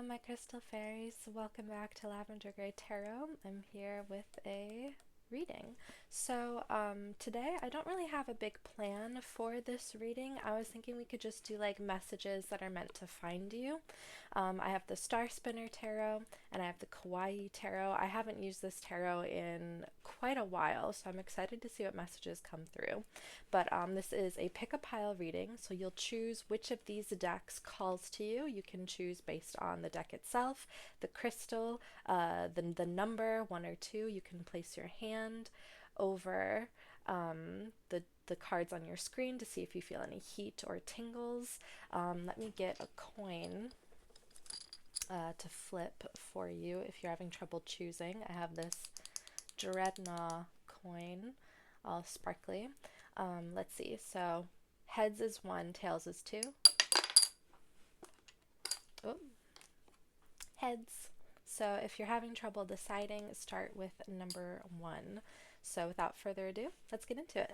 Hello, my crystal fairies. Welcome back to Lavender Gray Tarot. I'm here with a reading. Today I don't really have a big plan for this reading. I was thinking we could just do like messages that are meant to find you. I have the Star Spinner Tarot and I have the Kawaii Tarot. I haven't used this tarot in quite a while, so I'm excited to see what messages come through. But this is a pick a pile reading, so you'll choose which of these decks calls to you. You can choose based on the deck itself, the crystal, the number 1 or 2. You can place your hand over the cards on your screen to see if you feel any heat or tingles. Let me get a coin to flip for you if you're having trouble choosing. I have this Dreadnought coin, all sparkly. Let's see. So heads is 1, tails is 2. Oh, heads. So if you're having trouble deciding, start with number 1. So without further ado, let's get into it.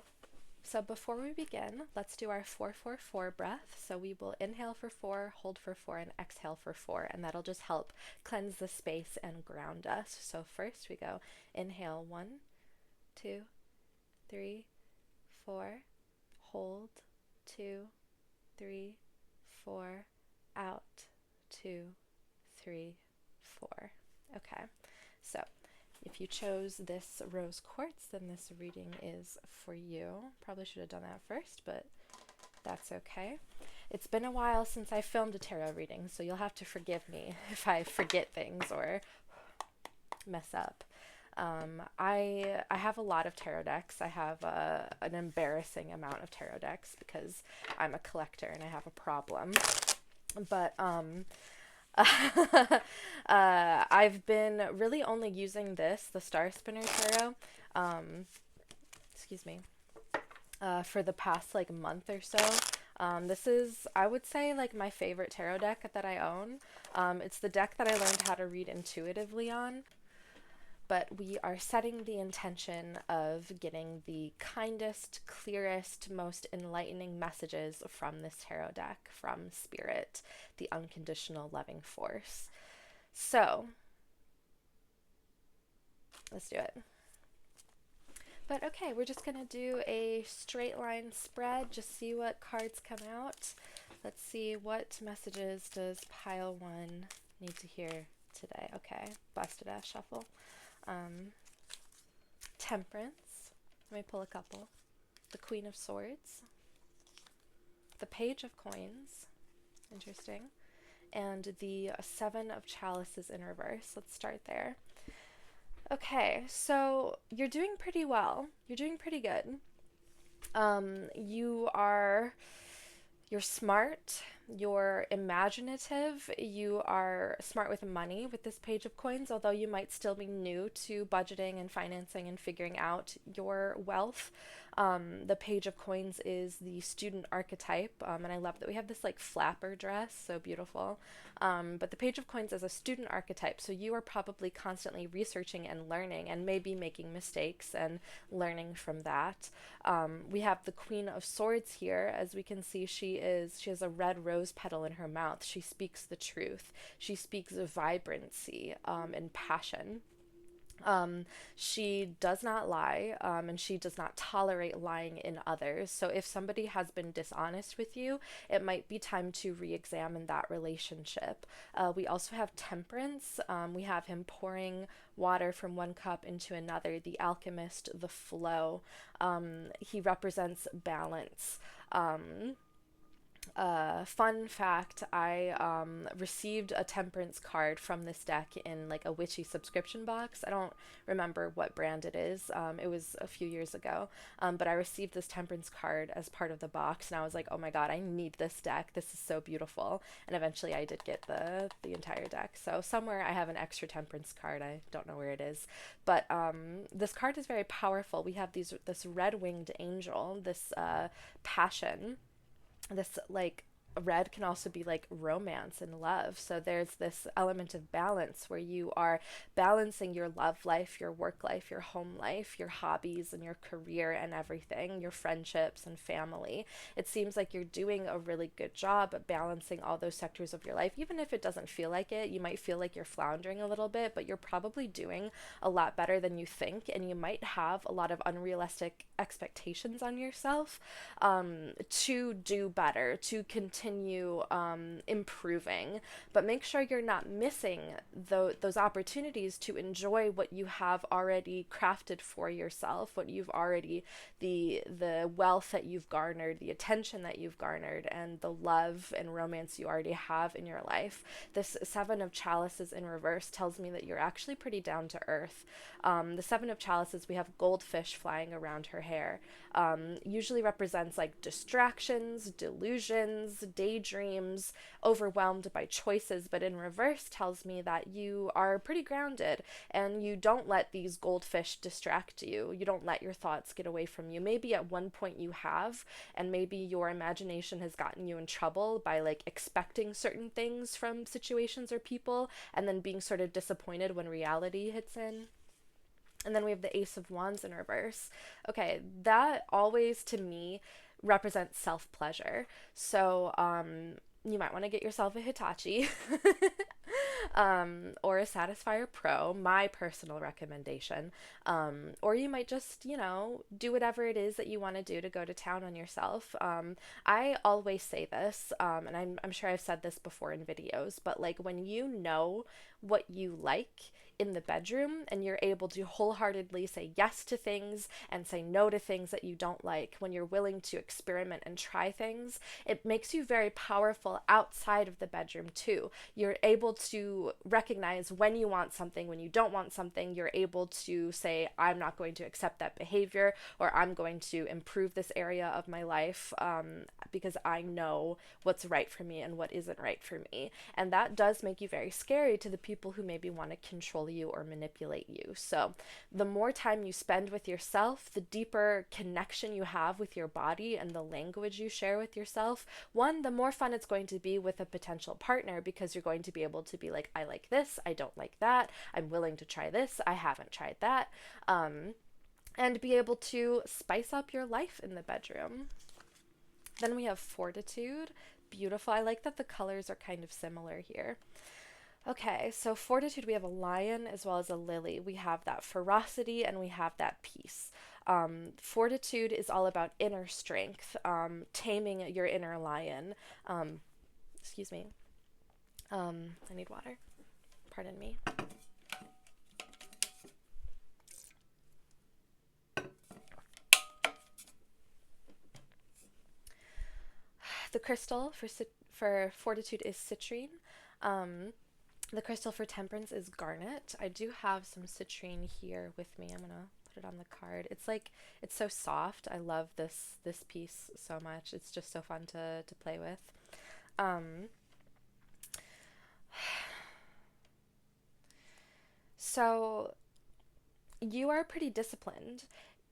So before we begin, let's do our 4-4-4 breath. So we will inhale for 4, hold for 4, and exhale for 4, and that'll just help cleanse the space and ground us. So first we go inhale 1, 2, 3, 4, hold 2, 3, 4, out 2, 3, 4. Okay, so if you chose this rose quartz, then this reading is for you. Probably should have done that first, but that's okay. It's been a while since I filmed a tarot reading, so you'll have to forgive me if I forget things or mess up. I have a lot of tarot decks. I have an embarrassing amount of tarot decks because I'm a collector and I have a problem. But I've been really only using the Star Spinner Tarot, excuse me, for the past like month or so. This is, I would say, like my favorite tarot deck that I own. It's the deck that I learned how to read intuitively on. But we are setting the intention of getting the kindest, clearest, most enlightening messages from this tarot deck, from Spirit, the unconditional loving force. So, let's do it. But okay, we're just going to do a straight line spread, just see what cards come out. Let's see, what messages does pile 1 need to hear today? Okay, busted ass shuffle. Temperance. Let me pull a couple. The Queen of Swords. The Page of Coins. Interesting. And the Seven of Chalices in reverse. Let's start there. Okay, so you're doing pretty well. You're doing pretty good. You're smart, you're imaginative, you are smart with money with this Page of Coins, although you might still be new to budgeting and financing and figuring out your wealth. The Page of Coins is the student archetype, and I love that we have this like flapper dress, so beautiful. But the Page of Coins is a student archetype, so you are probably constantly researching and learning and maybe making mistakes and learning from that. We have the Queen of Swords here. As we can see, she has a red rose petal in her mouth. She speaks the truth. She speaks vibrancy and passion. She does not lie, and she does not tolerate lying in others. So if somebody has been dishonest with you, it might be time to re-examine that relationship. We also have temperance. We have him pouring water from one cup into another, the alchemist, the flow. He represents balance. Fun fact, I received a temperance card from this deck in like a witchy subscription box. I don't remember what brand it is. It was a few years ago. But I received this temperance card as part of the box and I was like, oh my god, I need this deck. This is so beautiful. And eventually I did get the entire deck. So somewhere I have an extra temperance card. I don't know where it is. But this card is very powerful. We have this red-winged angel, this passion, this like red can also be like romance and love. So there's this element of balance where you are balancing your love life, your work life, your home life, your hobbies and your career and everything, your friendships and family. It seems like you're doing a really good job at balancing all those sectors of your life. Even if it doesn't feel like it, you might feel like you're floundering a little bit, but you're probably doing a lot better than you think, and you might have a lot of unrealistic expectations on yourself, to do better, to continue improving. But make sure you're not missing those opportunities to enjoy what you have already crafted for yourself, what you've already, the wealth that you've garnered, the attention that you've garnered, and the love and romance you already have in your life. This Seven of Chalices in reverse tells me that you're actually pretty down to earth. The Seven of Chalices, we have goldfish flying around her hair. Usually represents like distractions, delusions, daydreams, overwhelmed by choices, but in reverse tells me that you are pretty grounded and you don't let these goldfish distract you. You don't let your thoughts get away from you. Maybe at one point you have, and maybe your imagination has gotten you in trouble by like expecting certain things from situations or people and then being sort of disappointed when reality hits in. And then we have the Ace of Wands in reverse. Okay, that always to me represents self pleasure. So, you might want to get yourself a Hitachi or a Satisfyer Pro, my personal recommendation. Or you might just, do whatever it is that you want to do to go to town on yourself. I always say this, and I'm sure I've said this before in videos, but like when you know what you like in the bedroom and you're able to wholeheartedly say yes to things and say no to things that you don't like, when you're willing to experiment and try things, it makes you very powerful outside of the bedroom too. You're able to recognize when you want something, when you don't want something. You're able to say, I'm not going to accept that behavior, or I'm going to improve this area of my life, because I know what's right for me and what isn't right for me. And that does make you very scary to the people who maybe want to control you or manipulate you. So the more time you spend with yourself, the deeper connection you have with your body and the language you share with yourself, one, the more fun it's going to be with a potential partner, because you're going to be able to be like, I like this, I don't like that, I'm willing to try this, I haven't tried that, and be able to spice up your life in the bedroom. Then we have Fortitude. Beautiful. I like that the colors are kind of similar here. Okay, so Fortitude, we have a lion as well as a lily. We have that ferocity and we have that peace. Fortitude is all about inner strength, taming your inner lion. Excuse me. I need water. Pardon me. The crystal for Fortitude is citrine. The crystal for Temperance is garnet. I do have some citrine here with me. I'm gonna put it on the card. It's so soft. I love this piece so much. It's just so fun to play with. So you are pretty disciplined.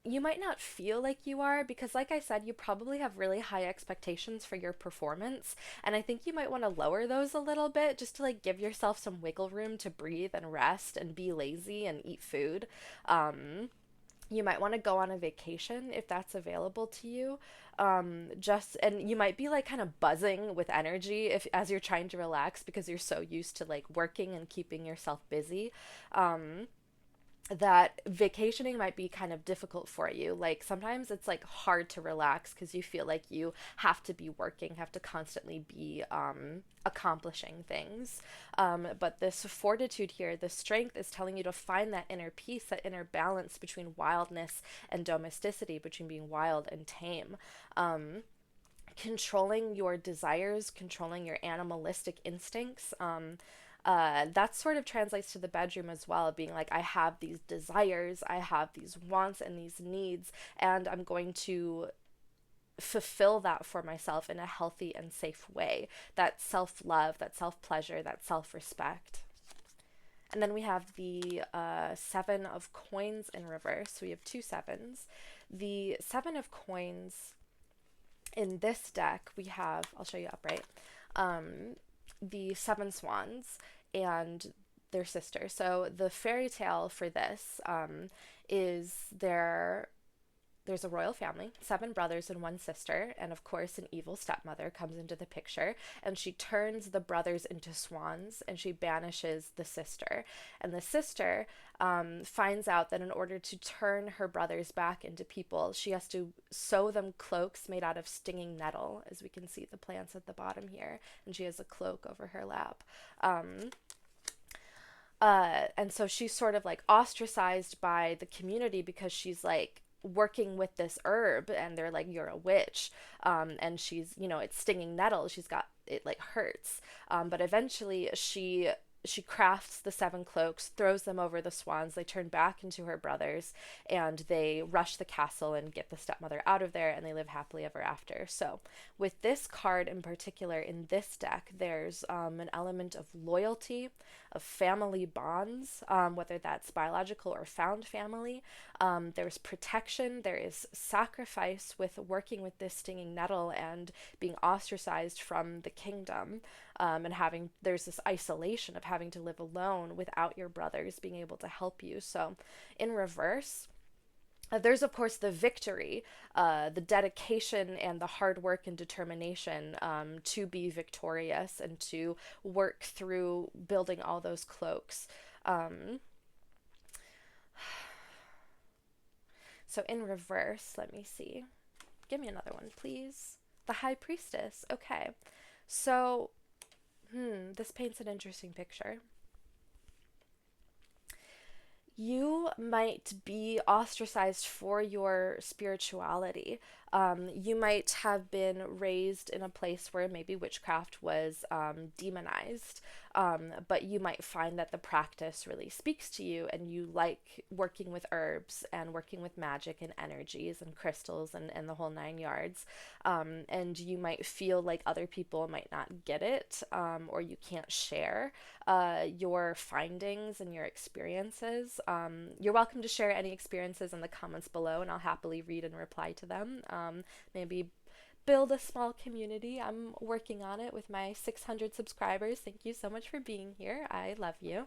You might not feel like you are because, like I said, you probably have really high expectations for your performance. And I think you might want to lower those a little bit just to like give yourself some wiggle room to breathe and rest and be lazy and eat food. You might want to go on a vacation if that's available to you. And you might be like kind of buzzing with energy if as you're trying to relax because you're so used to like working and keeping yourself busy. That vacationing might be kind of difficult for you. Like sometimes it's like hard to relax because you feel like you have to be working, have to constantly be accomplishing things. But this fortitude here, the strength is telling you to find that inner peace, that inner balance between wildness and domesticity, between being wild and tame. Controlling your desires, controlling your animalistic instincts. That sort of translates to the bedroom as well, being like, I have these desires, I have these wants and these needs, and I'm going to fulfill that for myself in a healthy and safe way. That self love, that self pleasure, that self respect. And then we have the Seven of Coins in reverse. So we have two sevens. The Seven of Coins In this deck, we have, I'll show you upright, the seven swans and their sister. So the fairy tale for this is there's a royal family, seven brothers and one sister, and of course, an evil stepmother comes into the picture, and she turns the brothers into swans, and she banishes the sister. And the sister finds out that in order to turn her brothers back into people, she has to sew them cloaks made out of stinging nettle, as we can see the plants at the bottom here, and she has a cloak over her lap. And so she's sort of like ostracized by the community because she's like working with this herb and they're like, you're a witch. And she's, it's stinging nettle. She's got it like hurts. But eventually she crafts the seven cloaks, throws them over the swans. They turn back into her brothers, and they rush the castle and get the stepmother out of there, and they live happily ever after. So, with this card in particular in this deck, there's an element of loyalty, of family bonds, whether that's biological or found family. There's protection, there is sacrifice with working with this stinging nettle and being ostracized from the kingdom. And there's this isolation of having to live alone without your brothers being able to help you. So, in reverse, there's of course the victory, the dedication and the hard work and determination to be victorious and to work through building all those cloaks. So in reverse, let me see. Give me another one, please. The High Priestess. Okay. So, this paints an interesting picture. You might be ostracized for your spirituality. You might have been raised in a place where maybe witchcraft was demonized, but you might find that the practice really speaks to you and you like working with herbs and working with magic and energies and crystals and the whole nine yards. And you might feel like other people might not get it, or you can't share your findings and your experiences. You're welcome to share any experiences in the comments below, and I'll happily read and reply to them. Maybe build a small community. I'm working on it with my 600 subscribers. Thank you so much for being here. I love you.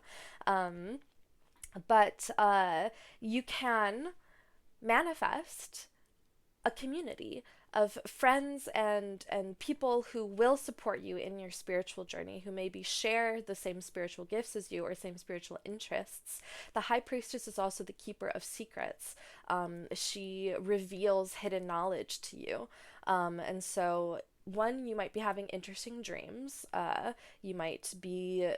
But you can manifest a community of friends and people who will support you in your spiritual journey, who maybe share the same spiritual gifts as you or same spiritual interests. The High Priestess is also the keeper of secrets. She reveals hidden knowledge to you. And so, one, you might be having interesting dreams. You might be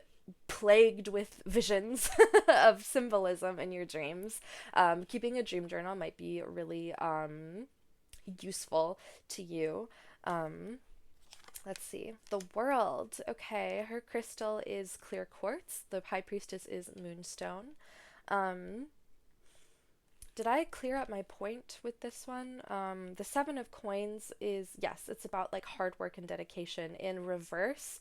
plagued with visions of symbolism in your dreams. Keeping a dream journal might be really useful to you. Let's see. The World. Okay, her crystal is clear quartz. The High Priestess is moonstone. Did I clear up my point with this one? The Seven of Coins is, yes, it's about like hard work and dedication. In reverse,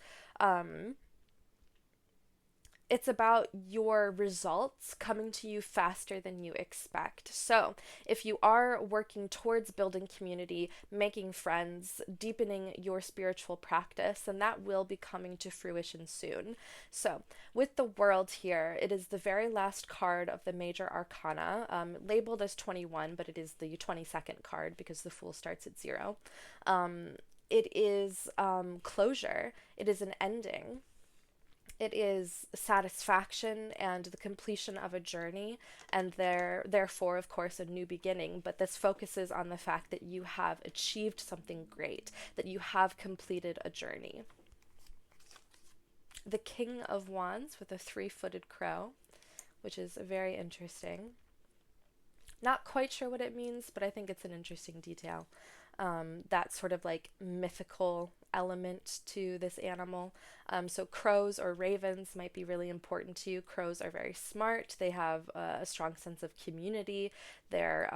it's about your results coming to you faster than you expect. So, if you are working towards building community, making friends, deepening your spiritual practice, then that will be coming to fruition soon. So, with the World here, it is the very last card of the major arcana, labeled as 21, but it is the 22nd card because the Fool starts at 0. It is closure, it is an ending. It is satisfaction and the completion of a journey, and therefore, of course, a new beginning. But this focuses on the fact that you have achieved something great, that you have completed a journey. The King of Wands with a 3-footed crow, which is very interesting. Not quite sure what it means, but I think it's an interesting detail. That sort of like mythical element to this animal. So crows or ravens might be really important to you. Crows are very smart. They have a strong sense of community. They're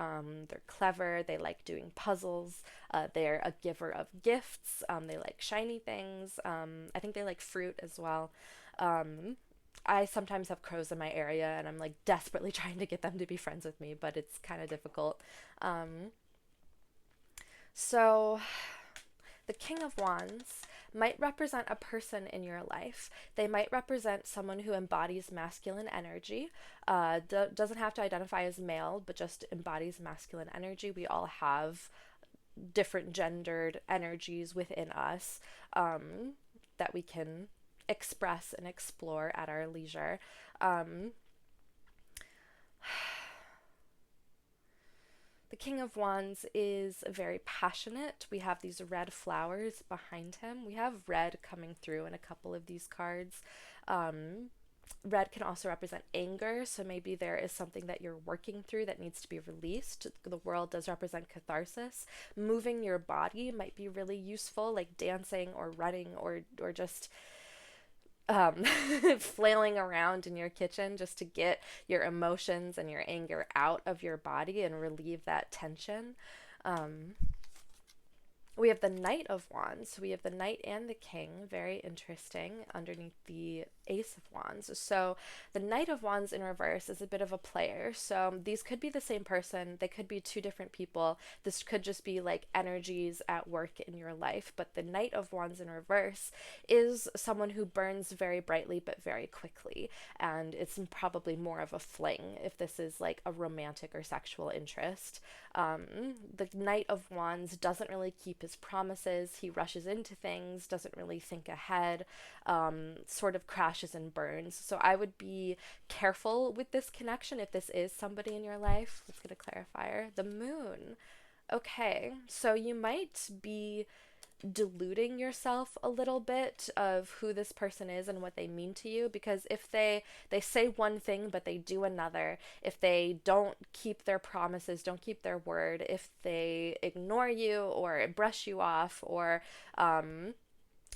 clever. They like doing puzzles. They're a giver of gifts. They like shiny things. I think they like fruit as well. I sometimes have crows in my area and I'm like desperately trying to get them to be friends with me, but it's kind of difficult. So The King of Wands might represent a person in your life. They might represent someone who embodies masculine energy. Doesn't have to identify as male, but just embodies masculine energy. We all have different gendered energies within us, that we can express and explore at our leisure. Um, The King of Wands is very passionate. We have these red flowers behind him. We have red coming through in a couple of these cards. Um, Red can also represent anger, so maybe there is something that you're working through that needs to be released. The world does represent catharsis. Moving your body might be really useful, like dancing or running or just um, flailing around in your kitchen just to get your emotions and your anger out of your body and relieve that tension. Um, we have the Knight of Wands. So we have the Knight and the King, very interesting, underneath the Ace of Wands. So the Knight of Wands in reverse is a bit of a player. So these could be the same person. They could be two different people. This could just be like energies at work in your life. But the Knight of Wands in reverse is someone who burns very brightly but very quickly. And it's probably more of a fling if this is like a romantic or sexual interest. The Knight of Wands doesn't really keep his promises. He rushes into things, doesn't really think ahead, sort of crashes and burns. So I would be careful with this connection if this is somebody in your life. Let's get a clarifier. The Moon. Okay, so you might be diluting yourself a little bit of who this person is and what they mean to you, because if they say one thing but they do another, if they don't keep their promises, don't keep their word, if they ignore you or brush you off, or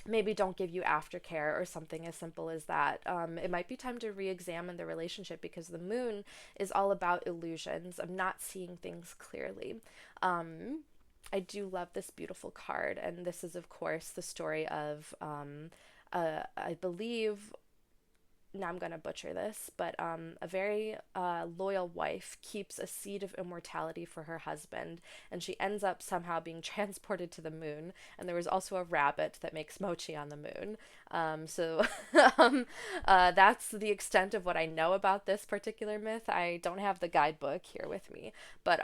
maybe don't give you aftercare or something as simple as that, it might be time to re-examine the relationship, because the Moon is all about illusions, of not seeing things clearly. I do love this beautiful card, and this is, of course, the story of, I believe, now I'm going to butcher this, but a very loyal wife keeps a seed of immortality for her husband, and she ends up somehow being transported to the moon. And there was also a rabbit that makes mochi on the moon. So that's the extent of what I know about this particular myth. I don't have the guidebook here with me, but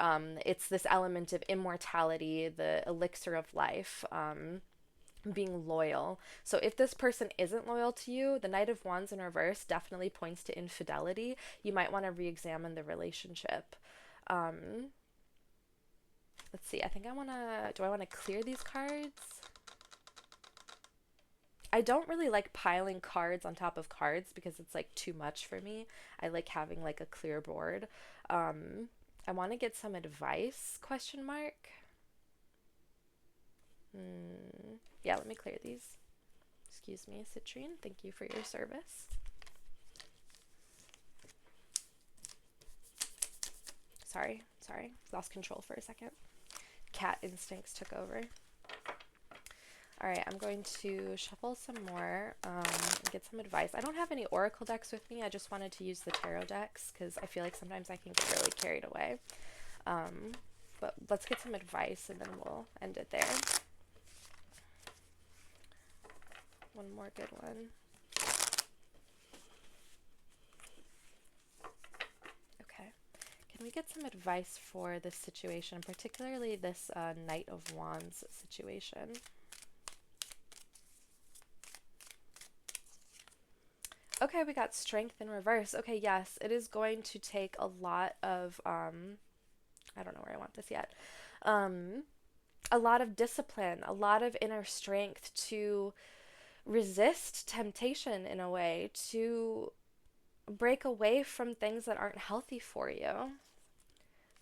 it's this element of immortality, the elixir of life. Being loyal. So if this person isn't loyal to you, the Knight of Wands in reverse definitely points to infidelity. You might want to re-examine the relationship. Um, let's see. I think do I want to clear these cards? I don't really like piling cards on top of cards because it's like too much for me. I like having like a clear board. I want to get some advice, question mark. Yeah, let me clear these. Excuse me, Citrine. Thank you for your service. Sorry. Lost control for a second. Cat instincts took over. All right, I'm going to shuffle some more, and get some advice. I don't have any oracle decks with me. I just wanted to use the tarot decks because I feel like sometimes I can get really carried away. But let's get some advice and then we'll end it there. One more good one. Okay. Can we get some advice for this situation, particularly this Knight of Wands situation? Okay, we got Strength in reverse. Okay, yes, it is going to take a lot of, I don't know where I want this yet. A lot of discipline, a lot of inner strength to resist temptation in a way, to break away from things that aren't healthy for you.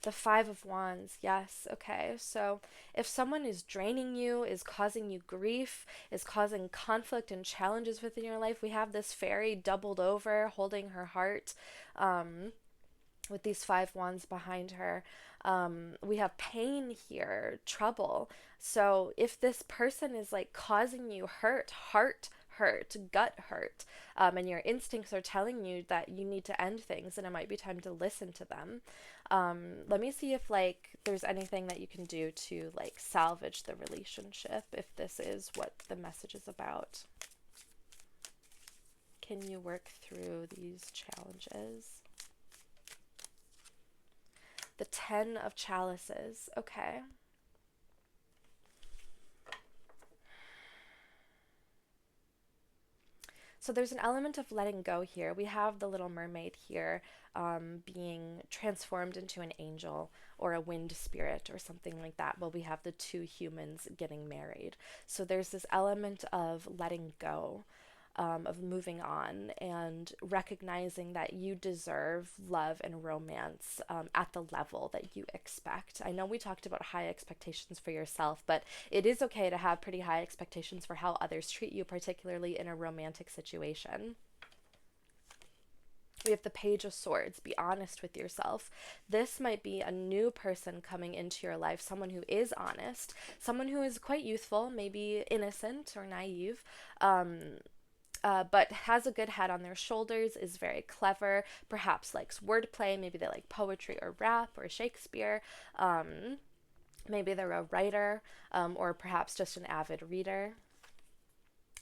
The Five of Wands, yes, okay. So if someone is draining you, is causing you grief, is causing conflict and challenges within your life, we have this fairy doubled over, holding her heart, with these five wands behind her. We have pain here, trouble. So if this person is like causing you hurt, heart hurt, gut hurt, and your instincts are telling you that you need to end things and it might be time to listen to them. Let me see if like there's anything that you can do to like salvage the relationship if this is what the message is about. Can you work through these challenges? The 10 of Chalices. Okay. So there's an element of letting go here. We have the little mermaid here being transformed into an angel or a wind spirit or something like that, while we have the two humans getting married. So there's this element of letting go, of moving on and recognizing that you deserve love and romance at the level that you expect. I know we talked about high expectations for yourself, but it is okay to have pretty high expectations for how others treat you, particularly in a romantic situation. We have the Page of Swords. Be honest with yourself. This might be a new person coming into your life, someone who is honest, someone who is quite youthful, maybe innocent or naive, but has a good head on their shoulders, is very clever, perhaps likes wordplay, maybe they like poetry or rap or Shakespeare, maybe they're a writer, or perhaps just an avid reader.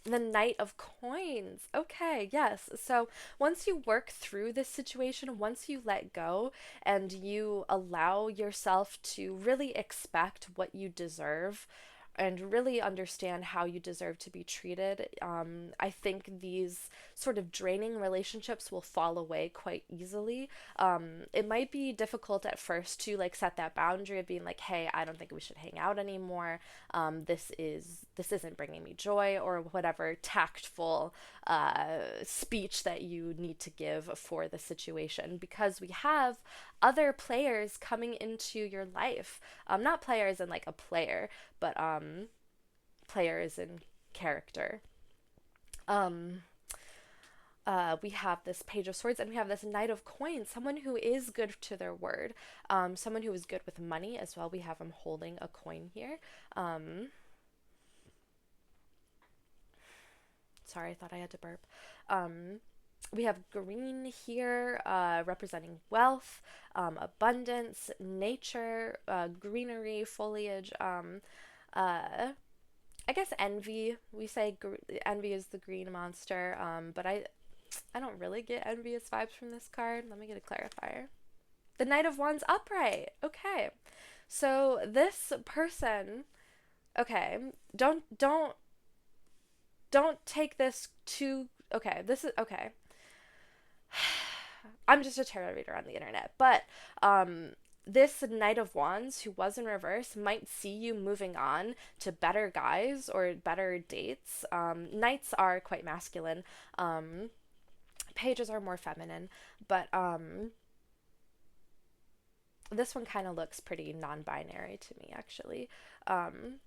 The Knight of Coins. Okay, yes. So once you work through this situation, once you let go and you allow yourself to really expect what you deserve and really understand how you deserve to be treated, I think these sort of draining relationships will fall away quite easily. It might be difficult at first to like set that boundary of being like, hey, I don't think we should hang out anymore. This isn't bringing me joy, or whatever tactful speech that you need to give for the situation, because we have other players coming into your life. Not players in like a player, but players in character. Um, we have this Page of Swords and we have this Knight of Coins, someone who is good to their word, someone who is good with money as well. We have him holding a coin here. Sorry, I thought I had to burp. We have green here, representing wealth, abundance, nature, greenery, foliage. I guess envy. We say envy is the green monster, but I don't really get envious vibes from this card. Let me get a clarifier. The Knight of Wands upright. Okay, so this person. Okay, don't take this too. Okay, this is okay. I'm just a tarot reader on the internet, but this Knight of Wands who was in reverse might see you moving on to better guys or better dates. Knights are quite masculine. Pages are more feminine, but this one kind of looks pretty non-binary to me, actually. Um,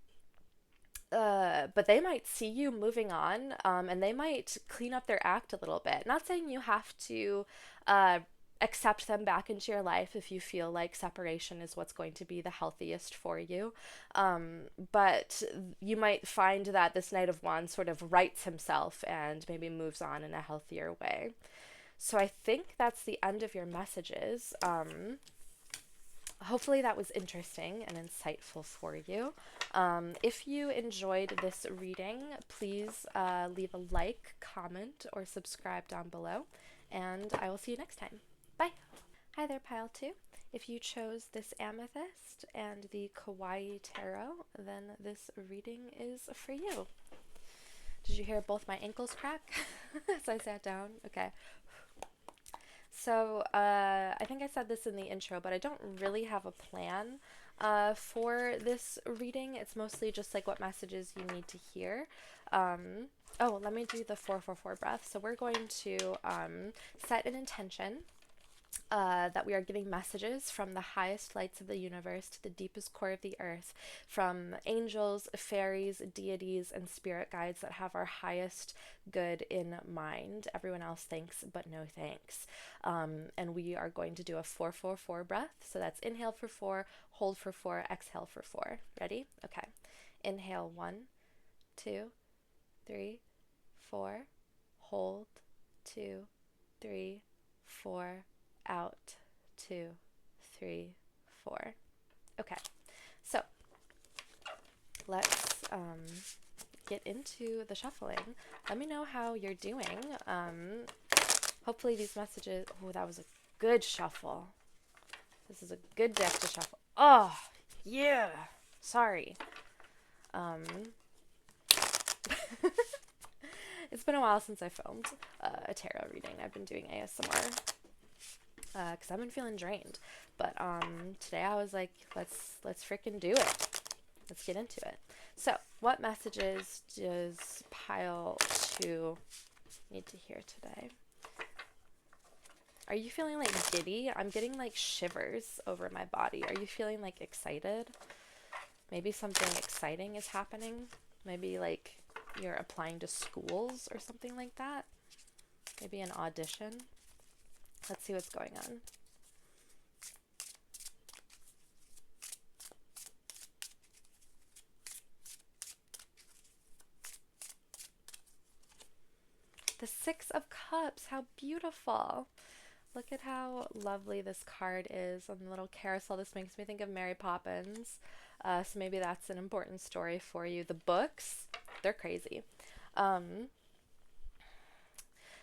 but they might see you moving on, and they might clean up their act a little bit. Not saying you have to uh, accept them back into your life if you feel like separation is what's going to be the healthiest for you. But you might find that this Knight of Wands sort of rights himself and maybe moves on in a healthier way. So I think that's the end of your messages. Hopefully that was interesting and insightful for you. If you enjoyed this reading, please leave a like, comment, or subscribe down below, and I will see you next time. Bye! Hi there, Pile 2. If you chose this amethyst and the Kawaii Tarot, then this reading is for you. Did you hear both my ankles crack as I sat down? Okay. So I think I said this in the intro, but I don't really have a plan for this reading. It's mostly just like what messages you need to hear. Oh, let me do the 444 breath. So we're going to set an intention that we are getting messages from the highest lights of the universe to the deepest core of the earth, from angels, fairies, deities, and spirit guides that have our highest good in mind. Everyone else thanks, but no thanks. And we are going to do a 444 breath. So that's inhale for 4, hold for 4, exhale for 4. Ready? Okay. Inhale 1, 2, 3, 4, hold, 2, 3, 4, out, 2, 3, 4. Okay, so let's get into the shuffling. Let me know how you're doing. Hopefully these messages, oh, that was a good shuffle. This is a good deck to shuffle. Oh, yeah. Sorry. Um, it's been a while since I filmed a tarot reading. I've been doing ASMR because I've been feeling drained. But today I was like, let's freaking do it. Let's get into it. So, what messages does pile 2 need to hear today? Are you feeling like giddy? I'm getting like shivers over my body. Are you feeling like excited? Maybe something exciting is happening. Maybe like you're applying to schools or something like that. Maybe an audition. Let's see what's going on. The 6 of Cups. How beautiful. Look at how lovely this card is on the little carousel. This makes me think of Mary Poppins. So maybe that's an important story for you. The books, they're crazy.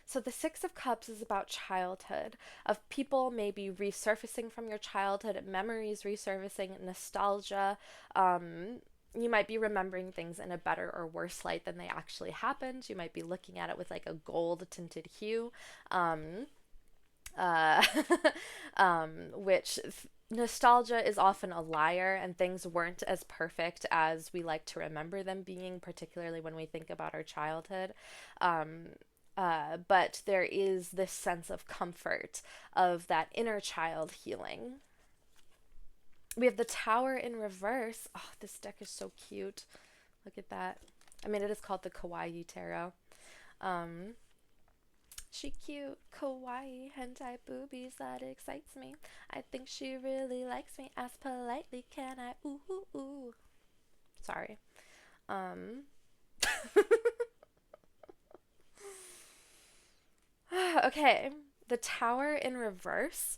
So the 6 of Cups is about childhood, of people maybe resurfacing from your childhood, memories resurfacing, nostalgia. You might be remembering things in a better or worse light than they actually happened. You might be looking at it with like a gold tinted hue. uh, which nostalgia is often a liar, and things weren't as perfect as we like to remember them being, particularly when we think about our childhood. But there is this sense of comfort of that inner child healing. We have the Tower in reverse. Oh, this deck is so cute. Look at that. I mean, it is called the Kawaii Tarot. She cute, kawaii, hentai boobies, that excites me. I think she really likes me. Ask politely, can I? Ooh, ooh, ooh. Sorry. Okay, the Tower in reverse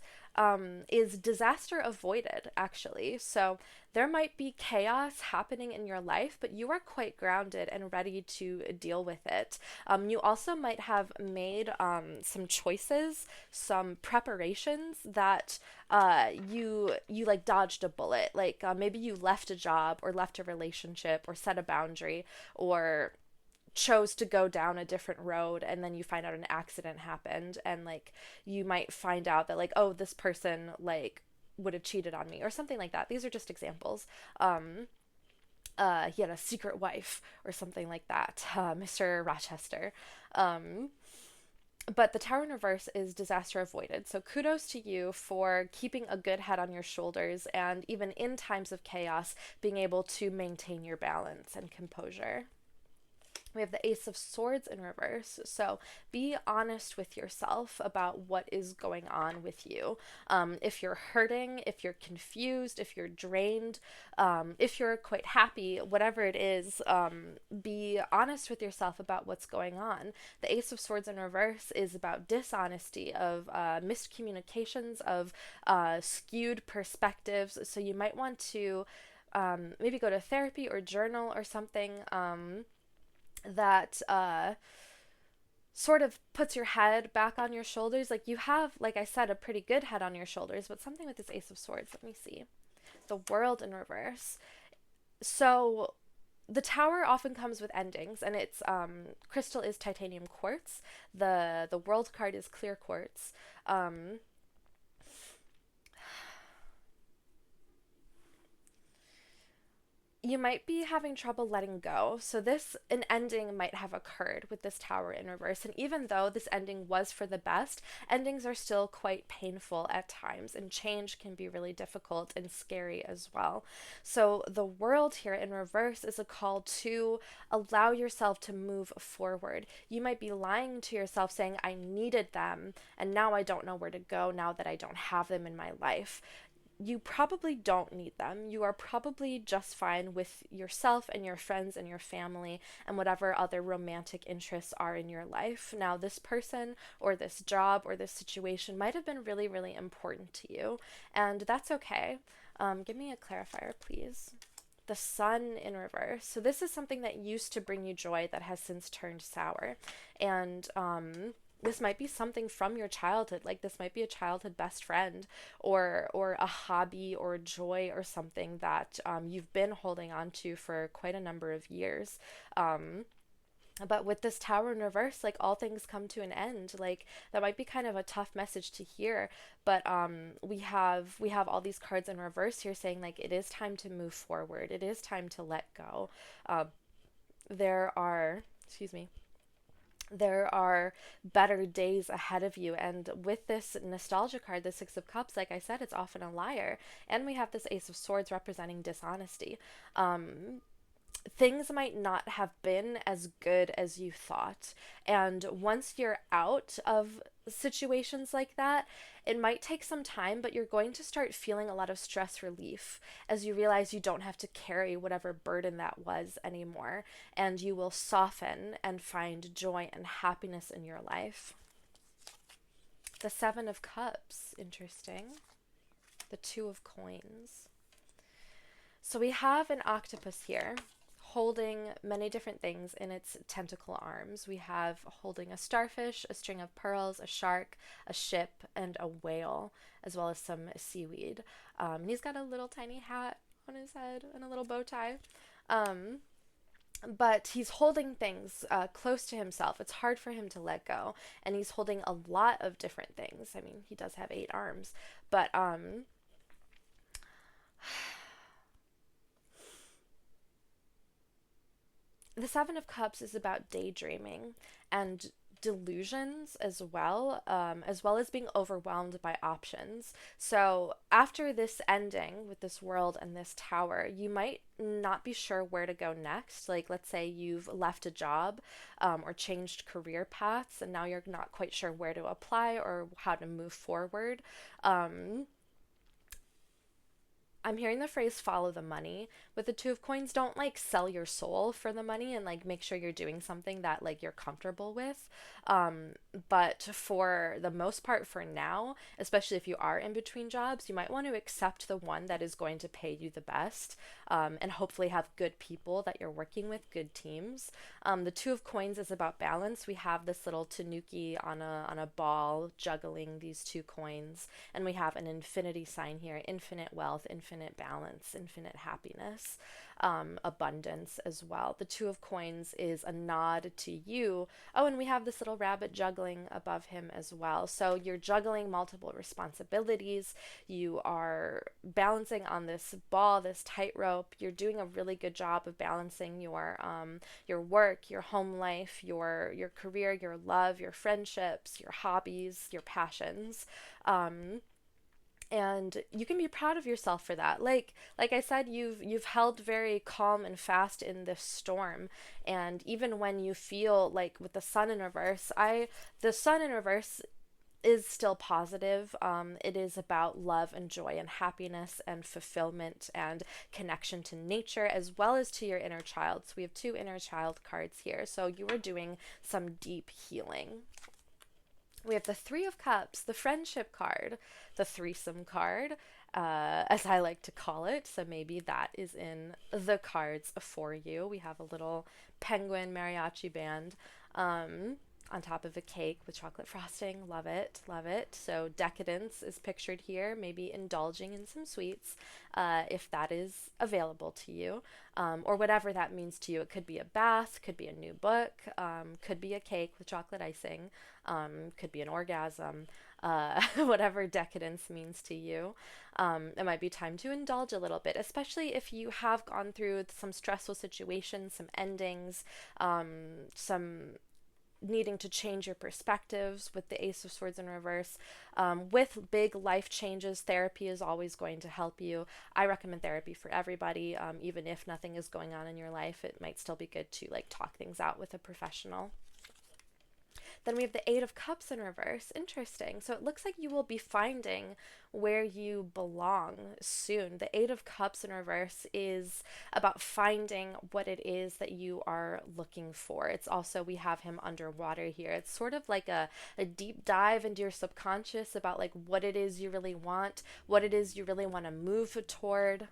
is disaster avoided, actually. So there might be chaos happening in your life, but you are quite grounded and ready to deal with it. You also might have made some choices, some preparations that you like dodged a bullet. Like maybe you left a job or left a relationship or set a boundary or chose to go down a different road, and then you find out an accident happened, and like you might find out that like, oh, this person like would have cheated on me or something like that. These are just examples. He had a secret wife or something like that. Mr. Rochester. But the Tower in reverse is disaster avoided. So kudos to you for keeping a good head on your shoulders, and even in times of chaos being able to maintain your balance and composure. We have the Ace of Swords in reverse. So be honest with yourself about what is going on with you. If you're hurting, if you're confused, if you're drained, if you're quite happy, whatever it is, be honest with yourself about what's going on. The Ace of Swords in reverse is about dishonesty, of miscommunications, of skewed perspectives. So you might want to maybe go to therapy or journal or something. That sort of puts your head back on your shoulders. Like you have, like I said, a pretty good head on your shoulders, but something with this Ace of Swords. Let me see. The World in reverse. So the Tower often comes with endings, and it's crystal is titanium quartz. The World card is clear quartz. You might be having trouble letting go. So an ending might have occurred with this Tower in reverse. And even though this ending was for the best, endings are still quite painful at times, and change can be really difficult and scary as well. So the World here in reverse is a call to allow yourself to move forward. You might be lying to yourself saying, I needed them, and now I don't know where to go now that I don't have them in my life. you probably don't need them. You are probably just fine with yourself and your friends and your family and whatever other romantic interests are in your life. Now, this person or this job or this situation might have been really, really important to you, and that's okay. Give me a clarifier, please. The sun in reverse. So this is something that used to bring you joy that has since turned sour. And this might be something from your childhood. Like this might be a childhood best friend or a hobby or joy or something that you've been holding on to for quite a number of years. Um, but with this tower in reverse, like all things come to an end. Like that might be kind of a tough message to hear, but we have all these cards in reverse here saying like it is time to move forward. It is time to let go. Uh, there are, excuse me, there are better days ahead of you. And with this nostalgia card, the Six of Cups, like I said, it's often a liar. And we have this Ace of Swords representing dishonesty. Um, Things might not have been as good as you thought. And once you're out of situations like that, it might take some time, but you're going to start feeling a lot of stress relief as you realize you don't have to carry whatever burden that was anymore. And you will soften and find joy and happiness in your life. The Seven of Cups, interesting. The Two of Coins. So we have an octopus here holding many different things in its tentacle arms. We have holding a starfish, a string of pearls, a shark, a ship, and a whale, as well as some seaweed. And he's got a little tiny hat on his head and a little bow tie. Um, but he's holding things close to himself. It's hard for him to let go. And he's holding a lot of different things. I mean, he does have 8 arms. But the Seven of Cups is about daydreaming and delusions as well as being overwhelmed by options. So after this ending with this world and this tower, you might not be sure where to go next. Like, let's say you've left a job or changed career paths, and now you're not quite sure where to apply or how to move forward. Um, I'm hearing the phrase follow the money. With the Two of Coins, don't like sell your soul for the money and like make sure you're doing something that like you're comfortable with. Um, but for the most part, for now, especially if you are in between jobs, you might want to accept the one that is going to pay you the best and hopefully have good people that you're working with, good teams. The Two of Coins is about balance. We have this little tanuki on a ball juggling these 2 coins, and we have an infinity sign here: infinite wealth, infinite balance, infinite happiness, abundance as well. The Two of Coins is a nod to you. Oh, and we have this little rabbit juggling above him as well. So you're juggling multiple responsibilities. You are balancing on this ball, this tightrope. You're doing a really good job of balancing your work, your home life, your career, your love, your friendships, your hobbies, your passions. Um, and you can be proud of yourself for that. Like I said, you've held very calm and fast in this storm. And even when you feel like with the sun in reverse, I the sun in reverse is still positive. It is about love and joy and happiness and fulfillment and connection to nature as well as to your inner child. So we have 2 inner child cards here. So you are doing some deep healing. We have the Three of Cups, the friendship card, the threesome card, as I like to call it. So maybe that is in the cards for you. We have a little penguin mariachi band on top of a cake with chocolate frosting. Love it, love it. So decadence is pictured here, maybe indulging in some sweets if that is available to you, or whatever that means to you. It could be a bath, could be a new book, could be a cake with chocolate icing, could be an orgasm, whatever decadence means to you. It might be time to indulge a little bit, especially if you have gone through some stressful situations, some endings, some needing to change your perspectives with the Ace of Swords in reverse. With big life changes, therapy is always going to help you. I recommend therapy for everybody. Even if nothing is going on in your life, it might still be good to like talk things out with a professional. Then we have the Eight of Cups in reverse. Interesting. So it looks like you will be finding where you belong soon. The Eight of Cups in reverse is about finding what it is that you are looking for. It's also, we have him underwater here. It's sort of like a deep dive into your subconscious about like what it is you really want, what it is you really want to move toward.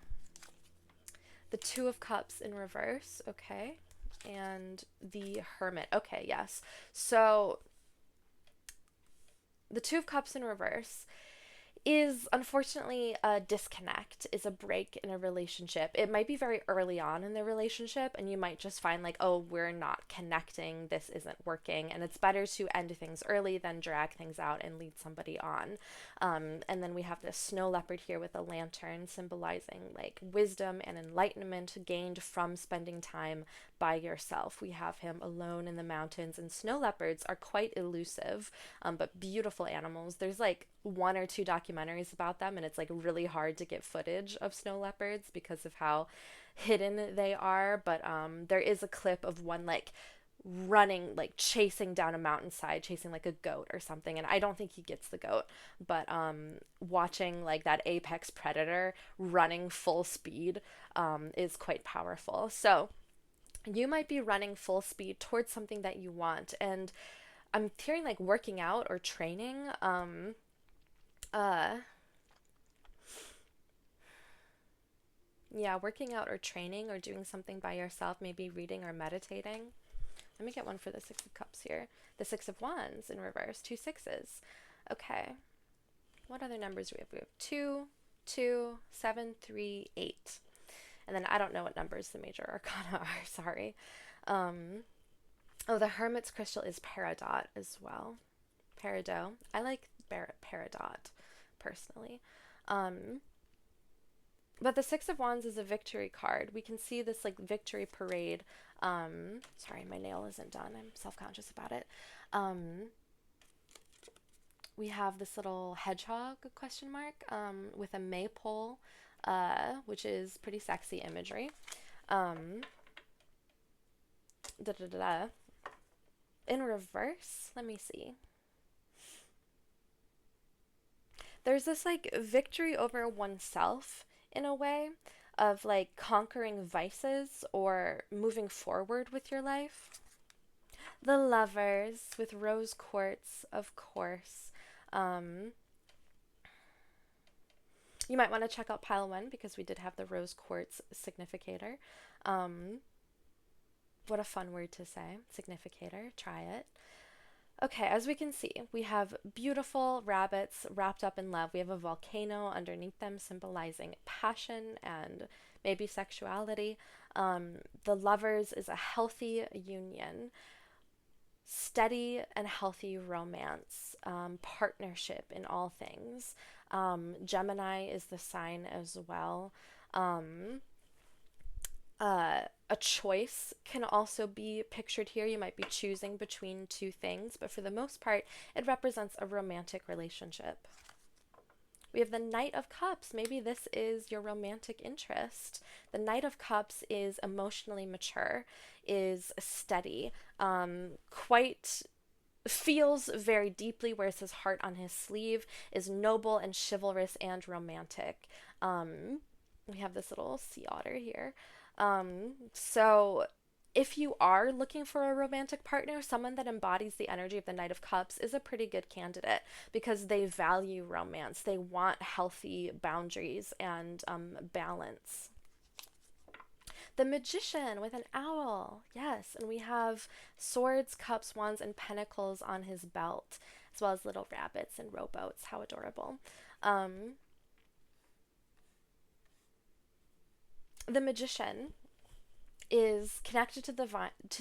The Two of Cups in reverse, okay. And the Hermit, okay, yes. So the Two of Cups in reverse is unfortunately a disconnect, is a break in a relationship. It might be very early on in the relationship, and you might just find like, oh, we're not connecting, this isn't working, and it's better to end things early than drag things out and lead somebody on. And then we have this snow leopard here with a lantern symbolizing like wisdom and enlightenment gained from spending time by yourself. We have him alone in the mountains, and snow leopards are quite elusive, but beautiful animals. There's like one or two documentaries about them, and it's like really hard to get footage of snow leopards because of how hidden they are. But there is a clip of one like running, like chasing down a mountainside, chasing like a goat or something, and I don't think he gets the goat, but watching like that apex predator running full speed is quite powerful. So you might be running full speed towards something that you want, and I'm hearing like working out or training. Uh, yeah, working out or training or doing something by yourself, maybe reading or meditating. Let me get one for the Six of Cups here. The Six of Wands in reverse, two sixes. Okay. What other numbers do we have? We have 2, 2, 7, 3, 8. And then I don't know what numbers the major arcana are, sorry. Oh, the Hermit's crystal is peridot as well. Peridot. I like peridot, personally. Um, but the Six of Wands is a victory card. We can see this like victory parade. Sorry, my nail isn't done. I'm self-conscious about it. We have this little hedgehog question mark with a maypole, which is pretty sexy imagery. Da da da da. In reverse, let me see. There's this like victory over oneself in a way of like conquering vices or moving forward with your life. The Lovers with rose quartz, of course. Um, you might want to check out pile one because we did have the rose quartz significator. Um, what a fun word to say, significator. Try it. Okay, as we can see, we have beautiful rabbits wrapped up in love. We have a volcano underneath them symbolizing passion and maybe sexuality. The Lovers is a healthy union, steady and healthy romance, partnership in all things. Gemini is the sign as well. Um, a choice can also be pictured here. You might be choosing between two things, but for the most part, it represents a romantic relationship. We have the Knight of Cups. Maybe this is your romantic interest. The Knight of Cups is emotionally mature, is steady, quite feels very deeply, wears his heart on his sleeve, is noble and chivalrous and romantic. We have this little sea otter here. So if you are looking for a romantic partner, someone that embodies the energy of the Knight of Cups is a pretty good candidate because they value romance. They want healthy boundaries and balance. The Magician with an owl. Yes, and we have swords, cups, wands, and pentacles on his belt, as well as little rabbits and rowboats. How adorable. The Magician is connected to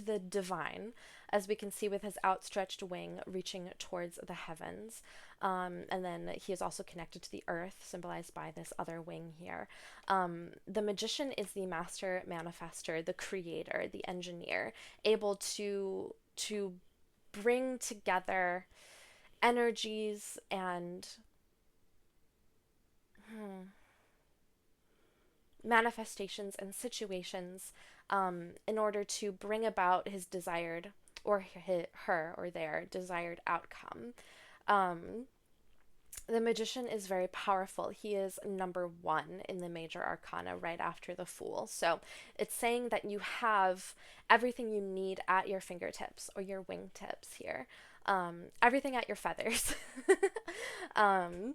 the divine, as we can see with his outstretched wing reaching towards the heavens. And then he is also connected to the earth, symbolized by this other wing here. The Magician is the master manifester, the creator, the engineer, able to bring together energies and manifestations and situations in order to bring about his desired or her or their desired outcome. Um, the magician is very powerful. He is number one in the major arcana right after the fool. So it's saying that you have everything you need at your fingertips or your wingtips here. Everything at your feathers. um,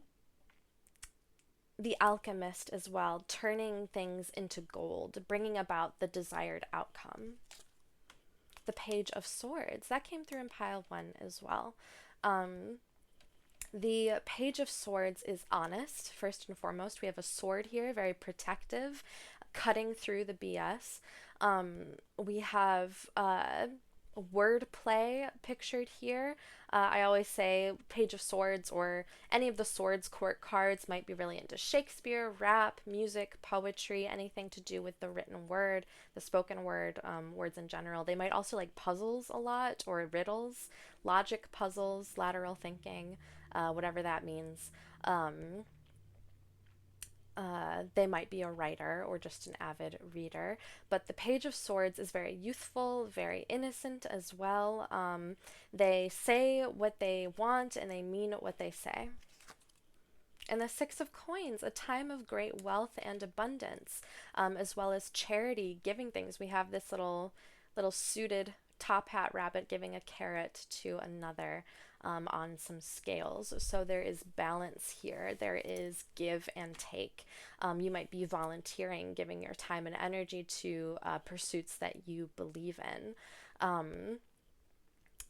the alchemist as well, turning things into gold, bringing about the desired outcome. The page of swords, that came through in pile one as well. Um, The Page of Swords is honest, first and foremost. We have a sword here, very protective, cutting through the BS. We have wordplay pictured here. I always say Page of Swords or any of the Swords court cards might be really into Shakespeare, rap, music, poetry, anything to do with the written word, the spoken word, words in general. They might also like puzzles a lot or riddles, logic puzzles, lateral thinking, whatever that means. Um, they might be a writer or just an avid reader. But the Page of Swords is very youthful, very innocent as well. They say what they want and they mean what they say. And the Six of Coins, a time of great wealth and abundance, as well as charity, giving things. We have this little suited top hat rabbit giving a carrot to another on some scales. So there is balance here. There is give and take. You might be volunteering, giving your time and energy to pursuits that you believe in.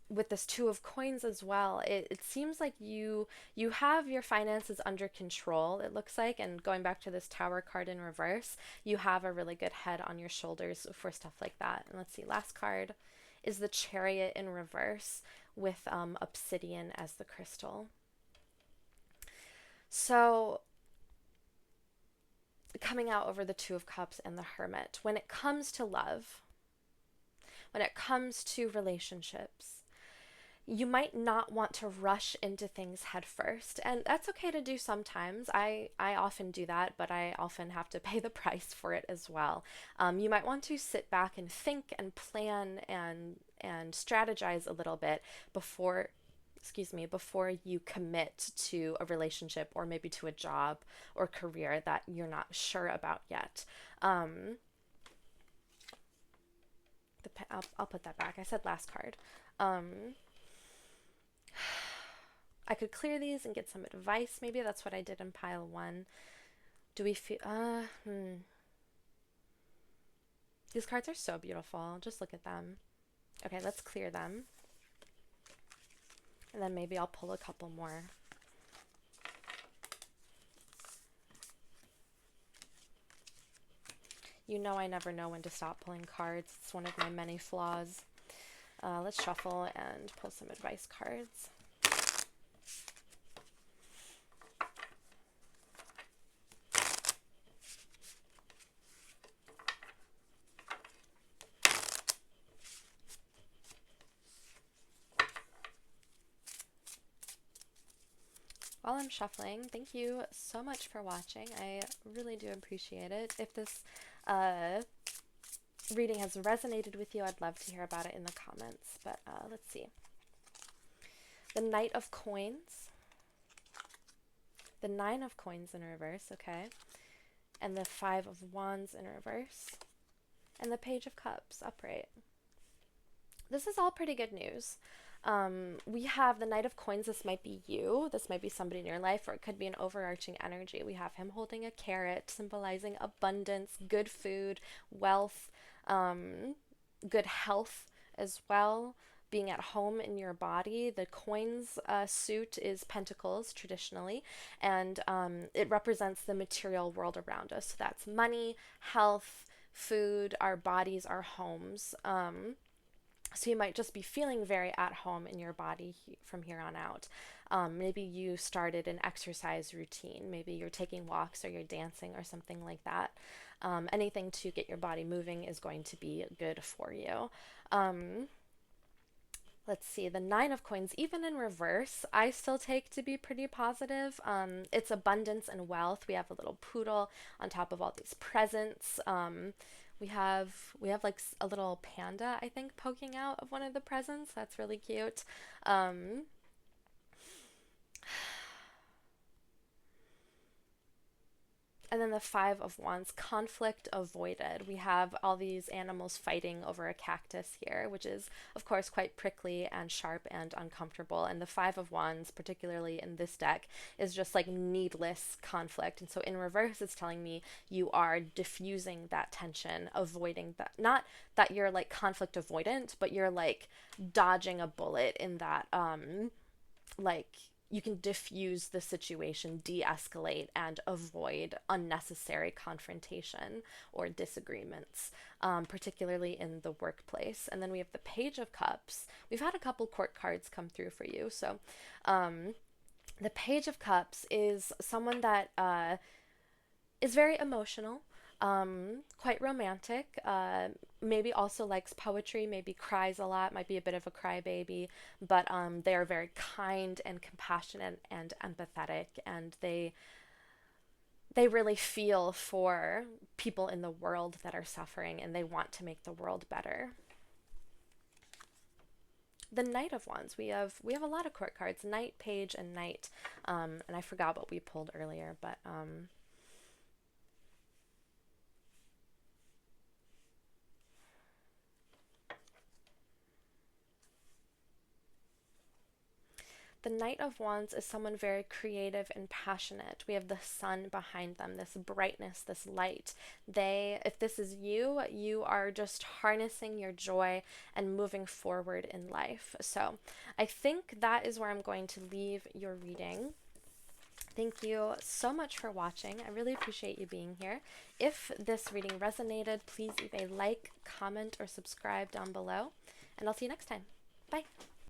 With this Two of Coins as well, it seems like you have your finances under control, it looks like. And going back to this Tower card in reverse, you have a really good head on your shoulders for stuff like that. And let's see, last card is the Chariot in reverse with obsidian as the crystal. So coming out over the Two of Cups and the Hermit, when it comes to love, when it comes to relationships, you might not want to rush into things head first. And that's okay to do sometimes. I often do that, but I often have to pay the price for it as well. You might want to sit back and think and plan and strategize a little bit before before you commit to a relationship or maybe to a job or career that you're not sure about yet. I'll put that back. I said last card. I could clear these and get some advice. Maybe that's what I did in pile one. Do we feel? These cards are so beautiful. Just look at them. Okay, let's clear them. And then maybe I'll pull a couple more. You know I never know when to stop pulling cards. It's one of my many flaws. Let's shuffle and pull some advice cards. While I'm shuffling, thank you so much for watching. I really do appreciate it. If this reading has resonated with you, I'd love to hear about it in the comments. But let's see. The Knight of Coins. The Nine of Coins in reverse, okay. And the Five of Wands in reverse. And the Page of Cups upright. This is all pretty good news. We have the Knight of Coins. This might be you. This might be somebody in your life, or it could be an overarching energy. We have him holding a carrot, symbolizing abundance, good food, wealth, good health as well, being at home in your body. The coins suit is pentacles traditionally, and it represents the material world around us. So that's money, health, food, our bodies, our homes. So you might just be feeling very at home in your body from here on out. Maybe you started an exercise routine. Maybe you're taking walks or you're dancing or something like that. Anything to get your body moving is going to be good for you. Let's see, the Nine of Coins, even in reverse, I still take to be pretty positive. It's abundance and wealth. We have a little poodle on top of all these presents. We have like a little panda, I think, poking out of one of the presents. That's really cute. Um, And then the Five of Wands, conflict avoided. We have all these animals fighting over a cactus here, which is, of course, quite prickly and sharp and uncomfortable. And the Five of Wands, particularly in this deck, is just like needless conflict. And so in reverse, it's telling me you are diffusing that tension, avoiding that. Not that you're like conflict avoidant, but you're like dodging a bullet in that, like you can diffuse the situation, de-escalate, and avoid unnecessary confrontation or disagreements, particularly in the workplace. And then we have the Page of Cups. We've had a couple court cards come through for you. So the Page of Cups is someone that is very emotional, quite romantic, maybe also likes poetry, maybe cries a lot, might be a bit of a crybaby, but they are very kind and compassionate and empathetic, and they really feel for people in the world that are suffering, and they want to make the world better. The Knight of Wands, we have a lot of court cards, Knight, Page, and Knight, and I forgot what we pulled earlier, but the Knight of Wands is someone very creative and passionate. We have the sun behind them, this brightness, this light. If this is you, you are just harnessing your joy and moving forward in life. So I think that is where I'm going to leave your reading. Thank you so much for watching. I really appreciate you being here. If this reading resonated, please leave a like, comment, or subscribe down below, and I'll see you next time. Bye.